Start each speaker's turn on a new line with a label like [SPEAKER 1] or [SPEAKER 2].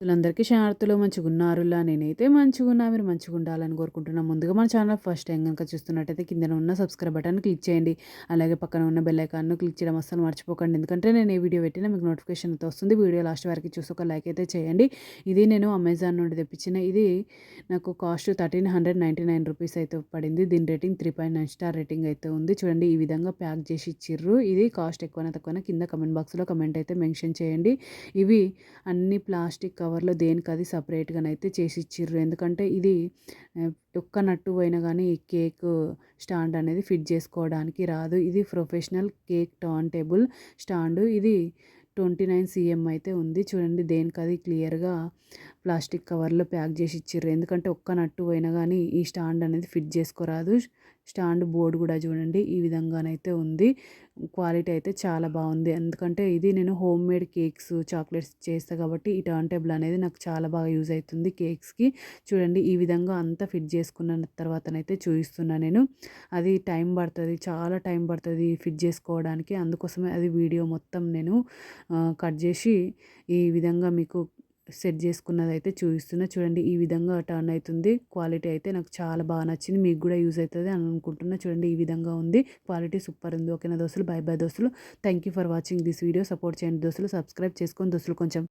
[SPEAKER 1] అందరికీ శాంతులు మంచిగున్నారులా నేనైతే మంచిగున్నా. మీరు మంచిగుండాలని కోరుకుంటున్నా. ముందుగా మన ఛానల్ ఫస్ట్ టైం గనుక చూస్తున్నట్టయితే కిందన ఉన్న సబ్స్క్రైబ్ బటన్ క్లిక్ చేయండి. అలాగే పక్కన ఉన్న బెల్ ఐకాన్‌ను క్లిక్ చేయడం అస్సలు మర్చిపోకండి. ఎందుకంటే నేను ఏ వీడియో పెట్టినా మీకు నోటిఫికేషన్ అయితే వస్తుంది. వీడియో లాస్ట్ వరకు చూసి ఒక లైక్ అయితే చేయండి. ఇది నేను అమెజాన్ నుండి తెప్పించిన ఇది నాకు కాస్ట్ రూ. 1399 అయితే పడింది. దీని రేటింగ్ 3.9 స్టార్ రేటింగ్ అయితే ఉంది. చూడండి ఈ విధంగా ప్యాక్ చేసి ఇచ్చిర్రు. ఇది కాస్ట్ ఎక్కువనా తక్కువనా కింద కామెంట్ బాక్స్‌లో కామెంట్ అయితే మెన్షన్ చేయండి. ఇవి అన్ని ప్లాస్టిక్ కవర్‌లో దేనికది సెపరేట్‌గానైతే చేసిచ్చిర్రు. ఎందుకంటే ఇది ఒక్క నట్టు పోయినా గానీ ఈ కేకు స్టాండ్ అనేది ఫిట్ చేసుకోవడానికి రాదు. ఇది professional cake turn table stand. ఇది 29 సీఎం అయితే ఉంది. చూడండి దేనికది క్లియర్‌గా ప్లాస్టిక్ కవర్‌లో ప్యాక్ చేసి ఇచ్చిర్రు. ఎందుకంటే ఒక్క నట్టు పోయినా గానీ ఈ స్టాండ్ అనేది ఫిట్ చేసుకోరాదు. స్టాండ్ బోర్డ్ కూడా చూడండి ఈ విధంగానైతే ఉంది. క్వాలిటీ అయితే చాలా బాగుంది. ఎందుకంటే ఇది నేను హోమ్ మేడ్ కేక్స్, చాక్లెట్స్ చేస్తా కాబట్టి ఈ టర్న్ టేబుల్ అనేది నాకు చాలా బాగా యూజ్ అవుతుంది కేక్స్‌కి. చూడండి ఈ విధంగా అంతా ఫిట్ చేసుకున్న తర్వాతనైతే చూపిస్తున్నా నేను. అది టైం పడతది. చాలా టైం పడతది ఫిట్ చేసుకోవడానికి. అందుకోసమే అది వీడియో మొత్తం నేను కట్ చేసి ఈ విధంగా మీకు సెట్ చేసుకున్నదైతే చూపిస్తున్నా. చూడండి ఈ విధంగా టర్న్ అవుతుంది. క్వాలిటీ అయితే నాకు చాలా బాగా నచ్చింది. మీకు కూడా యూజ్ అవుతది అని అనుకుంటున్నా. చూడండి ఈ విధంగా ఉంది. క్వాలిటీ సూపర్ ఉంది. ఓకేనా దోస్తులు. బై బై దోస్తులు. Thank you for watching this video. Support చేయండి దోస్తులు. సబ్స్క్రైబ్ చేసుకోండి దోస్తులు కొంచెం.